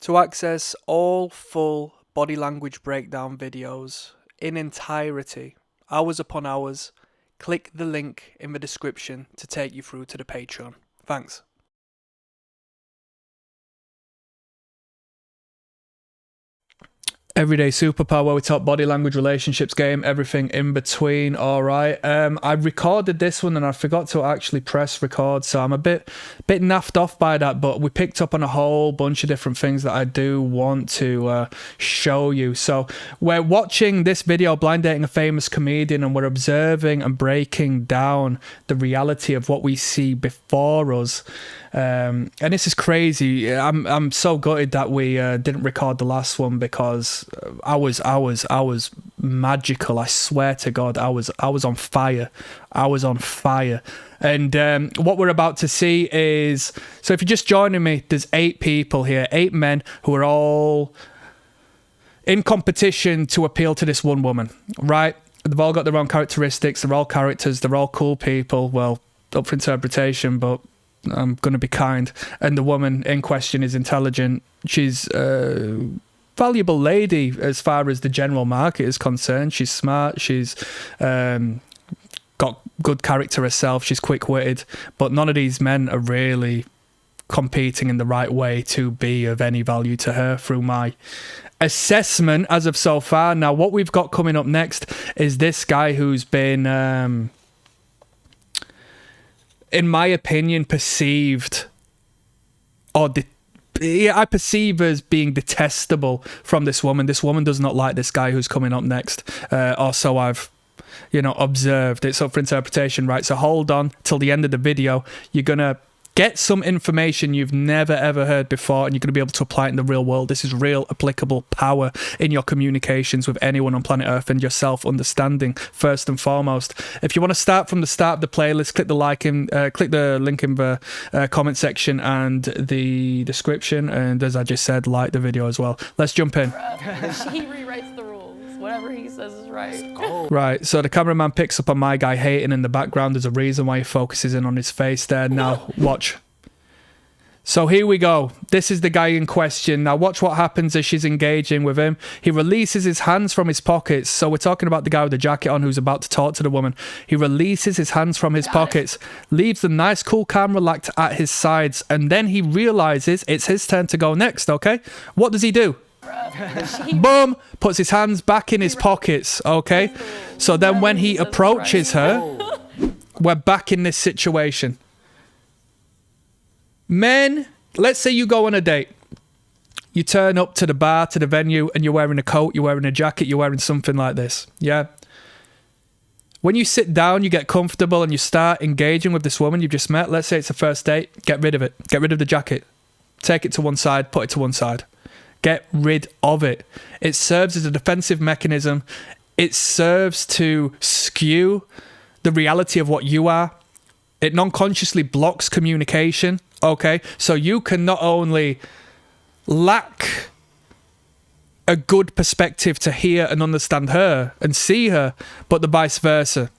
To access all full body language breakdown videos in entirety, hours upon hours, click the link in the description to take you through to the Patreon. Thanks. Everyday superpower where we talk body language, relationships, game, everything in between. All right. I recorded this one and I forgot to actually press record, so I'm a bit naffed off by that, but we picked up on a whole bunch of different things that I do want to show you. So we're watching this video, blind dating a famous comedian, and we're observing and breaking down the reality of what we see before us. And this is crazy. I'm so gutted that we didn't record the last one, because I was magical. I swear to God, I was on fire. I was on fire. And what we're about to see is, so if you're just joining me, there's 8 people here, 8 men who are all in competition to appeal to this one woman, right? They've all got their own characteristics. They're all characters. They're all cool people. Well, up for interpretation, but I'm going to be kind. And the woman in question is intelligent. She's a valuable lady as far as the general market is concerned. She's smart. She's got good character herself. She's quick-witted. But none of these men are really competing in the right way to be of any value to her through my assessment as of so far. Now, what we've got coming up next is this guy who's been in my opinion, perceived, or I perceive as being detestable from this woman. This woman does not like this guy who's coming up next, or so I've, observed. It's up for interpretation, right? So hold on till the end of the video. You're gonna get some information you've never ever heard before, and you're going to be able to apply it in the real world. This is real applicable power in your communications with anyone on planet Earth, and your self-understanding first and foremost. If you want to start from the start of the playlist, click the link in the comment section and the description, and as I just said, like the video as well. Let's jump in. He rewrites the rules. Whatever he says is right. Right, so the cameraman picks up on my guy hating in the background. There's a reason why he focuses in on his face there. Now, watch. So here we go. This is the guy in question. Now watch what happens as she's engaging with him. He releases his hands from his pockets. So we're talking about the guy with the jacket on who's about to talk to the woman. He releases his hands from his pockets, leaves them nice, cool, calm, relaxed at his sides, and then he realizes it's his turn to go next, okay? What does he do? Boom! Puts his hands back in his pockets, okay? So then when he approaches her, we're back in this situation. Men, let's say you go on a date. You turn up to the bar, to the venue, and you're wearing a coat, you're wearing a jacket, you're wearing something like this, yeah? When you sit down, you get comfortable and you start engaging with this woman you've just met. Let's say it's a first date. Get rid of it. Get rid of the jacket. Take it to one side, put it to one side. Get rid of it. It serves as a defensive mechanism. It serves to skew the reality of what you are. It non-consciously blocks communication, okay? So you can not only lack a good perspective to hear and understand her and see her, but the vice versa.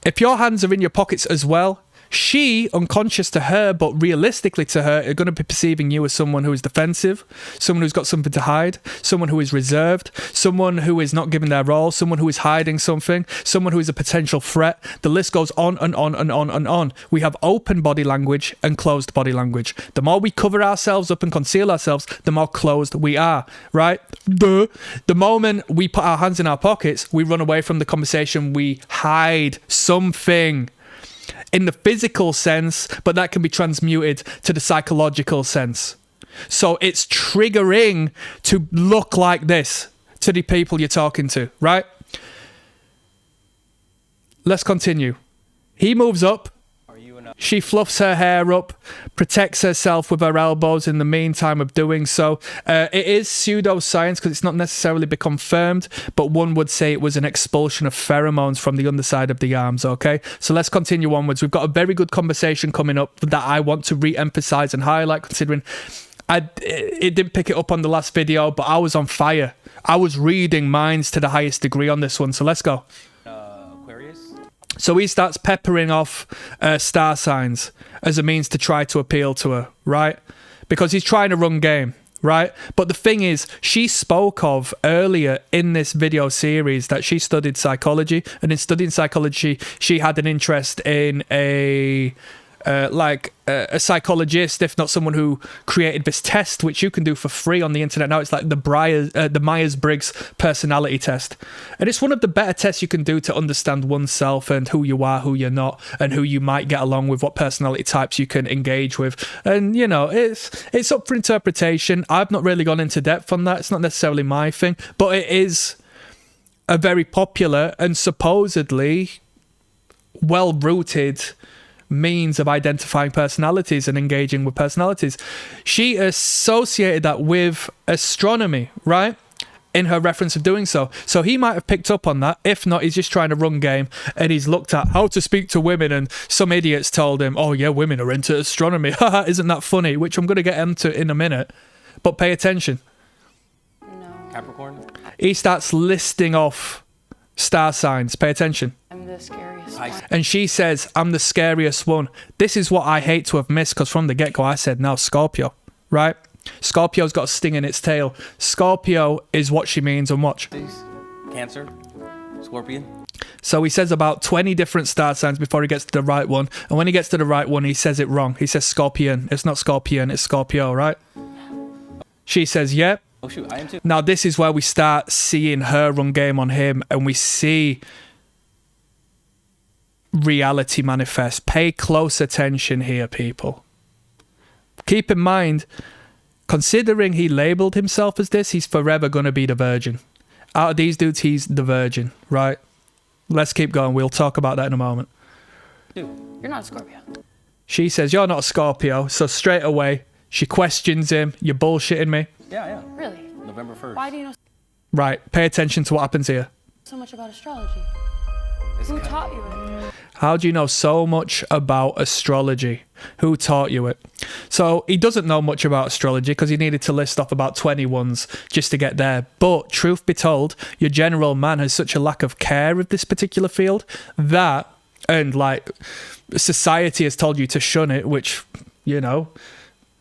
If your hands are in your pockets as well, she, unconscious to her, but realistically to her, are going to be perceiving you as someone who is defensive, someone who's got something to hide, someone who is reserved, someone who is not giving their all, someone who is hiding something, someone who is a potential threat. The list goes on and on and on and on. We have open body language and closed body language. The more we cover ourselves up and conceal ourselves, the more closed we are, right? The moment we put our hands in our pockets, we run away from the conversation, we hide something in the physical sense, but that can be transmuted to the psychological sense. So it's triggering to look like this to the people you're talking to, right? Let's continue. He moves up. She fluffs her hair up, protects herself with her elbows in the meantime of doing so. It is pseudoscience because it's not necessarily been confirmed, but one would say it was an expulsion of pheromones from the underside of the arms, okay? So let's continue onwards. We've got a very good conversation coming up that I want to re-emphasize and highlight, considering it didn't pick it up on the last video, but I was on fire. I was reading minds to the highest degree on this one, so let's go. So he starts peppering off star signs as a means to try to appeal to her, right? Because he's trying to run game, right? But the thing is, she spoke of earlier in this video series that she studied psychology, and in studying psychology, she had an interest in a psychologist, if not someone who created this test, which you can do for free on the internet now. It's like the Myers-Briggs personality test. And it's one of the better tests you can do to understand oneself and who you are, who you're not, and who you might get along with, what personality types you can engage with. And, you know, it's up for interpretation. I've not really gone into depth on that. It's not necessarily my thing, but it is a very popular and supposedly well-rooted means of identifying personalities and engaging with personalities. She associated that with astronomy, right? In her reference of doing so. So he might have picked up on that. If not, he's just trying to run game, and he's looked at how to speak to women, and some idiots told him, oh yeah, women are into astronomy. Haha, isn't that funny? Which I'm going to get into in a minute. But pay attention. No. Capricorn? He starts listing off star signs. Pay attention. I'm the scariest I- one. And she says, I'm the scariest one. This is what I hate to have missed, because from the get-go I said, now Scorpio, right? Scorpio's got a sting in its tail. Scorpio is what she means, and watch. Cancer? Scorpion? So he says about 20 different star signs before he gets to the right one. And when he gets to the right one, he says it wrong. He says Scorpion. It's not Scorpion, it's Scorpio, right? She says, yep. Oh shoot, I am too. Now this is where we start seeing her run game on him, and we see reality manifest. Pay close attention here, people. Keep in mind, considering he labeled himself as this, he's forever going to be the virgin. Out of these dudes, he's the virgin, right? Let's keep going. We'll talk about that in a moment. You're not a Scorpio. She says, you're not a Scorpio. So straight away, she questions him. You're bullshitting me. Yeah. Really? November 1st. Why do you know Right. Pay attention to what happens here. so much about astrology? Who taught you it? How do you know so much about astrology? Who taught you it? So he doesn't know much about astrology because he needed to list off about 20 ones just to get there. But truth be told, your general man has such a lack of care of this particular field that, and like society has told you to shun it, which, you know,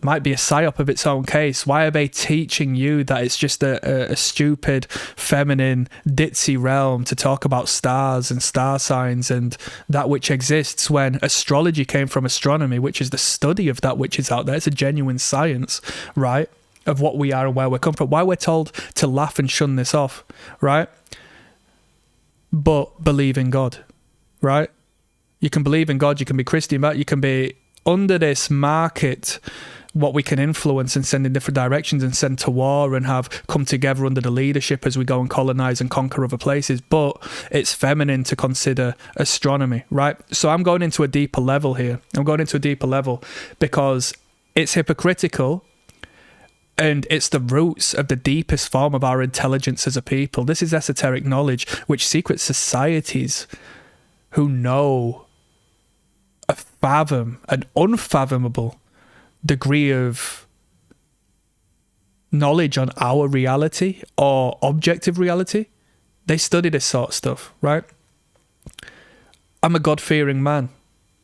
might be a psyop of its own case. Why are they teaching you that it's just a stupid, feminine, ditzy realm to talk about stars and star signs and that which exists, when astrology came from astronomy, which is the study of that which is out there? It's a genuine science, right, of what we are and where we come from. Why we're told to laugh and shun this off, right? But believe in God, right? You can believe in God, you can be Christian, but you can be under this market, what we can influence and send in different directions and send to war and have come together under the leadership as we go and colonize and conquer other places. But it's feminine to consider astronomy, right? So I'm going into a deeper level here. I'm going into a deeper level because it's hypocritical, and it's the roots of the deepest form of our intelligence as a people. This is esoteric knowledge which secret societies who know an unfathomable degree of knowledge on our reality or objective reality, they study this sort of stuff, right? I'm a God-fearing man,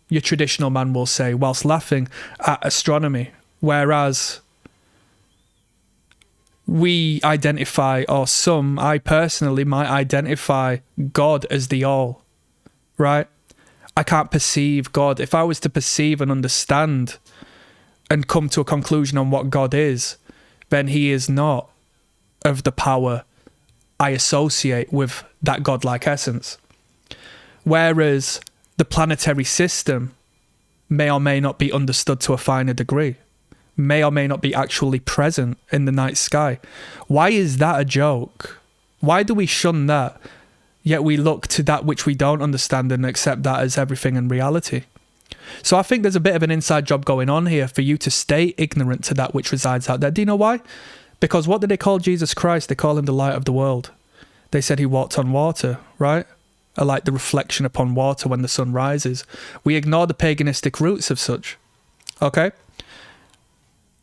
your traditional man will say, whilst laughing at astronomy, whereas we identify, or some, I personally might identify God as the all, right? I can't perceive God. If I was to perceive and understand and come to a conclusion on what God is, then he is not of the power I associate with that godlike essence. Whereas the planetary system may or may not be understood to a finer degree, may or may not be actually present in the night sky. Why is that a joke? Why do we shun that, yet we look to that which we don't understand and accept that as everything in reality? So I think there's a bit of an inside job going on here for you to stay ignorant to that which resides out there. Do you know why? Because what did they call Jesus Christ? They call him the light of the world. They said he walked on water, right? Like the reflection upon water when the sun rises. We ignore the paganistic roots of such. Okay?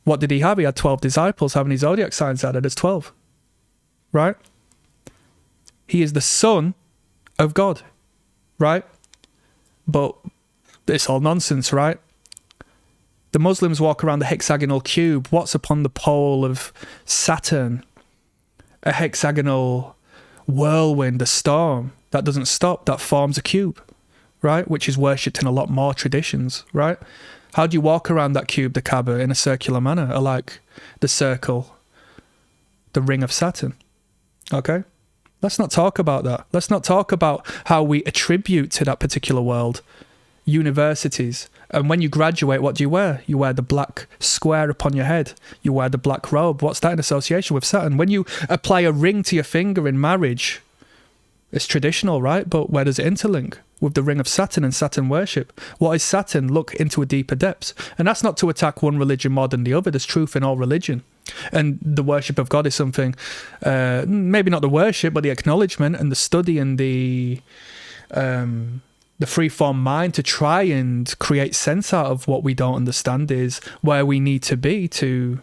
What did he have? He had 12 disciples. How many zodiac signs are there? There's 12. Right? He is the Son of God. Right? But it's all nonsense, right? The Muslims walk around the hexagonal cube. What's upon the pole of Saturn? A hexagonal whirlwind, a storm that doesn't stop, that forms a cube, right? Which is worshipped in a lot more traditions, right? How do you walk around that cube, the Kaaba, in a circular manner, or like the circle, the ring of Saturn? Okay? Let's not talk about that. Let's not talk about how we attribute to that particular world. Universities. And when you graduate, what do you wear? You wear the black square upon your head. You wear the black robe. What's that in association with Saturn? When you apply a ring to your finger in marriage, it's traditional, right? But where does it interlink? With the ring of Saturn and Saturn worship. What is Saturn? Look into a deeper depths. And that's not to attack one religion more than the other. There's truth in all religion. And the worship of God is something, maybe not the worship, but the acknowledgement and the study and the free-form mind to try and create sense out of what we don't understand is where we need to be to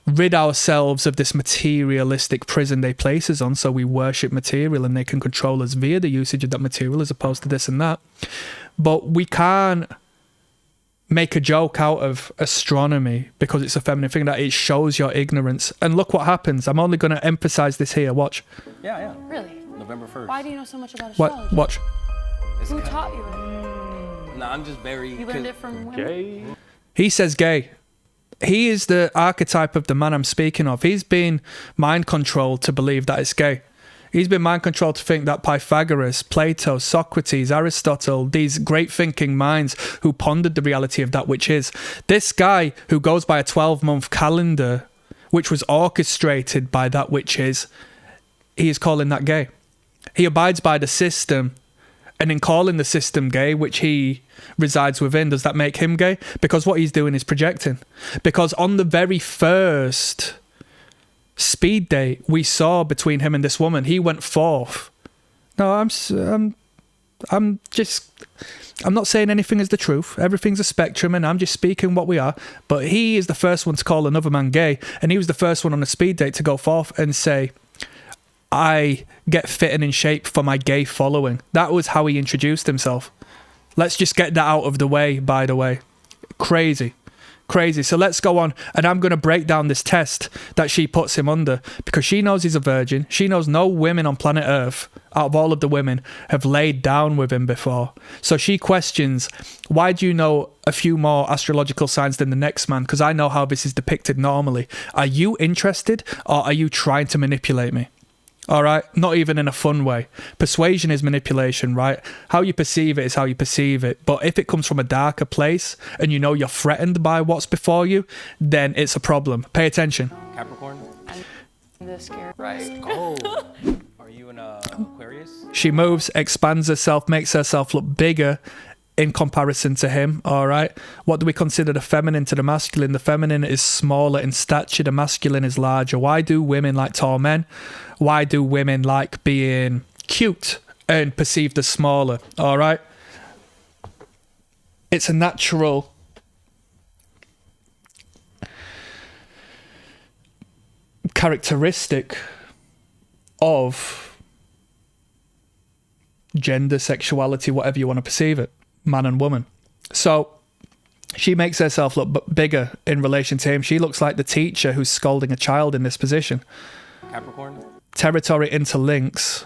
rid ourselves of this materialistic prison they place us on, so we worship material and they can control us via the usage of that material as opposed to this and that. But we can't make a joke out of astronomy because it's a feminine thing, that it shows your ignorance. And look what happens. I'm only going to emphasize this here. Watch. Yeah. Really? November 1st. Why do you know so much about astrology? What? Watch. Who taught you it? No, I'm just very... You learned it from women? He says gay. He is the archetype of the man I'm speaking of. He's been mind controlled to believe that it's gay. He's been mind controlled to think that Pythagoras, Plato, Socrates, Aristotle, these great thinking minds who pondered the reality of that which is. This guy who goes by a 12-month calendar, which was orchestrated by that which is, he is calling that gay. He abides by the system. And in calling the system gay, which he resides within, does that make him gay? Because what he's doing is projecting. Because on the very first speed date we saw between him and this woman, he went forth. No, I'm not saying anything is the truth. Everything's a spectrum, and I'm just speaking what we are. But he is the first one to call another man gay, and he was the first one on a speed date to go forth and say, I get fit and in shape for my gay following. That was how he introduced himself. Let's just get that out of the way, by the way. Crazy. So let's go on, and I'm going to break down this test that she puts him under, because she knows he's a virgin. She knows no women on planet Earth, out of all of the women, have laid down with him before. So she questions, why do you know a few more astrological signs than the next man? Because I know how this is depicted normally. Are you interested, or are you trying to manipulate me? All right, not even in a fun way. Persuasion is manipulation, right? How you perceive it is how you perceive it. But if it comes from a darker place and you know you're threatened by what's before you, then it's a problem. Pay attention. Capricorn? I'm this scared. Right. Oh. Are you an Aquarius? She moves, expands herself, makes herself look bigger in comparison to him, all right? What do we consider the feminine to the masculine? The feminine is smaller in stature, the masculine is larger. Why do women like tall men? Why do women like being cute and perceived as smaller, all right? It's a natural characteristic of gender, sexuality, whatever you want to perceive it. Man and woman. So she makes herself look bigger in relation to him. She looks like the teacher who's scolding a child in this position. Capricorn? Territory interlinks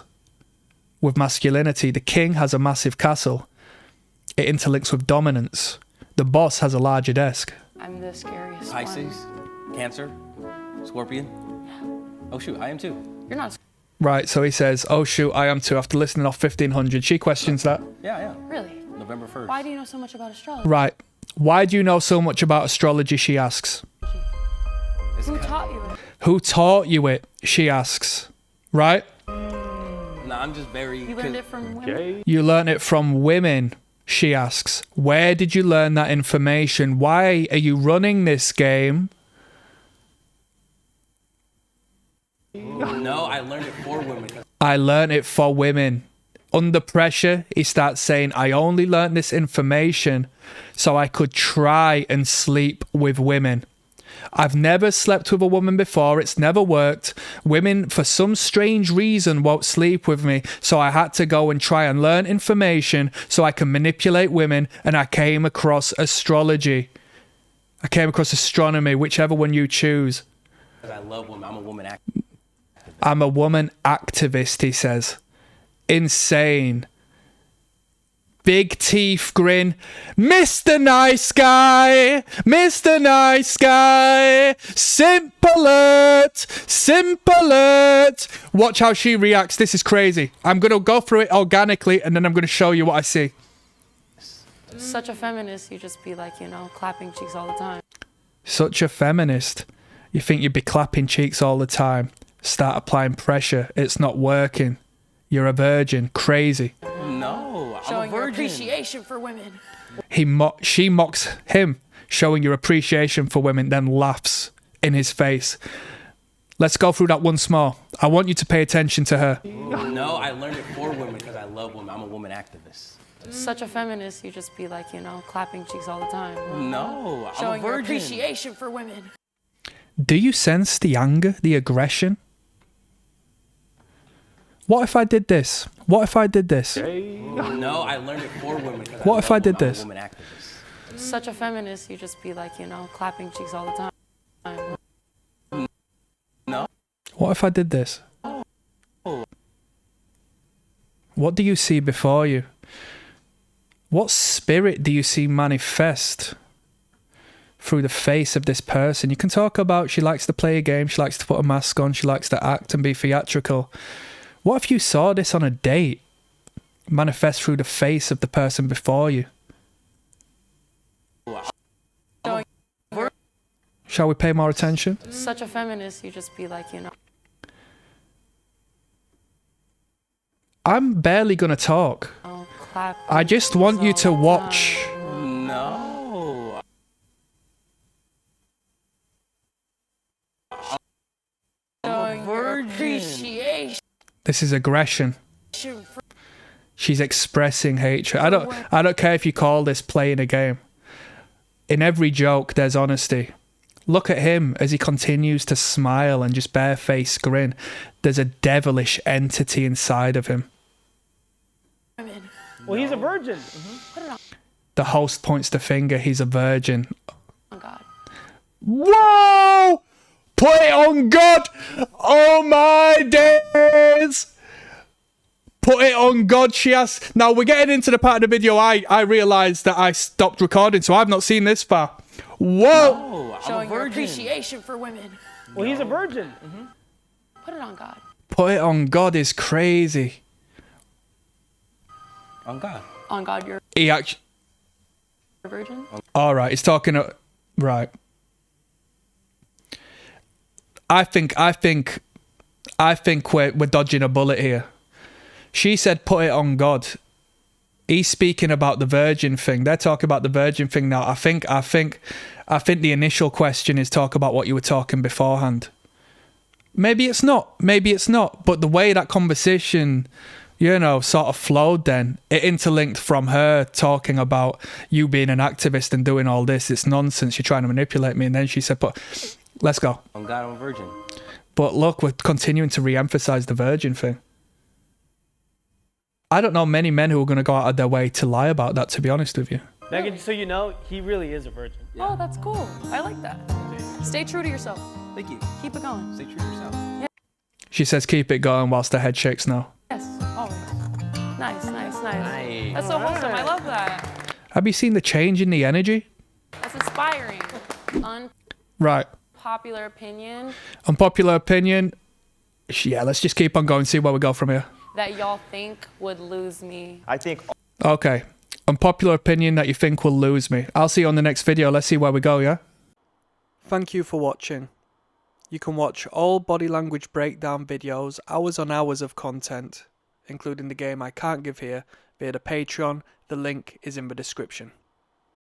with masculinity. The king has a massive castle. It interlinks with dominance. The boss has a larger desk. I'm the scariest Pisces? one. Cancer? Scorpion? Oh shoot, I am too. You're not. Right, so he says, oh shoot, I am too. After listening off 1500, she questions that. Yeah. Really? November 1st. Why do you know so much about astrology? Right. Why do you know so much about astrology, she asks. Who taught you it? Who taught you it, she asks. Right? No, I'm just very... You learned it from women? You learn it from women, she asks. Where did you learn that information? Why are you running this game? No, I learned it for women. I learned it for women. Under pressure, he starts saying, I only learned this information so I could try and sleep with women. I've never slept with a woman before. It's never worked. Women, for some strange reason, won't sleep with me. So I had to go and try and learn information so I can manipulate women. And I came across astrology. I came across astronomy, whichever one you choose. I love women. I'm a woman activist. I'm a woman activist, he says. Insane. Big teeth grin. Mr. Nice Guy. Mr. Nice Guy. Simp alert. Simp alert. Watch how she reacts. This is crazy. I'm going to go through it organically and then I'm going to show you what I see. Such a feminist, you just be like, you know, clapping cheeks all the time. Such a feminist. You think you'd be clapping cheeks all the time. Start applying pressure. It's not working. You're a virgin. Crazy. No, I'm Showing a your virgin. appreciation for women. She mocks him, showing your appreciation for women, then laughs in his face. Let's go through that once more. I want you to pay attention to her. No, I learned it for women because I love women. I'm a woman activist. Such a feminist, you just be like, you know, clapping cheeks all the time. No, I'm Showing a your virgin. appreciation for women. Do you sense the anger, the aggression? What if I did this? What if I did this? No, I learned it for women because What if I did I'm this? a woman activist. Such a feminist, you just be like, you know, clapping cheeks all the time. No. What if I did this? What do you see before you? What spirit do you see manifest through the face of this person? You can talk about she likes to play a game, she likes to put a mask on, she likes to act and be theatrical. What if you saw this on a date manifest through the face of the person before you? Shall we pay more attention? Such a feminist, you just be like, you know. I'm barely going to talk. Oh, clap. I just want you to watch. No. Showing your appreciation. This is aggression. She's expressing hatred. I don't care if you call this playing a game. In every joke, there's honesty. Look at him as he continues to smile and just bare-faced grin. There's a devilish entity inside of him. Well, he's a virgin. Put it on. The host points the finger. He's a virgin. Oh, God. Whoa! Put it on God! Oh my days! Put it on God, she has. Now we're getting into the part of the video I realised that I stopped recording, so I've not seen this far. Whoa! No, I'm Showing a your virgin. appreciation for women. Well, he's a virgin. Put it on God. Put it on God is crazy. On God. On God, you're He actually. a virgin. All right, he's talking. Right. I think we're dodging a bullet here. She said, "Put it on God." He's speaking about the virgin thing. They're talking about the virgin thing now. I think the initial question is talk about what you were talking beforehand. Maybe it's not. But the way that conversation, you know, sort of flowed then, it interlinked from her talking about you being an activist and doing all this. It's nonsense. You're trying to manipulate me. And then she said, but let's go. On God, I'm a virgin. But look, we're continuing to re-emphasize the virgin thing. I don't know many men who are going to go out of their way to lie about that, to be honest with you. Megan, so you know, he really is a virgin. Oh, that's cool. I like that. Stay true to yourself. Thank you. Keep it going. Stay true to yourself. She says keep it going whilst her head shakes now. Yes. Always. Nice. That's so wholesome. I love that. Have you seen the change in the energy? That's inspiring. Right. Unpopular opinion Unpopular opinion. Yeah, let's just keep on going, see where we go from here. that y'all think would lose me. I think Okay. Unpopular opinion that you think will lose me. I'll see you on the next video. Let's see where we go, yeah? Thank you for watching. You can watch all body language breakdown videos, hours on hours of content, including the game I can't give here, via the Patreon. The link is in the description.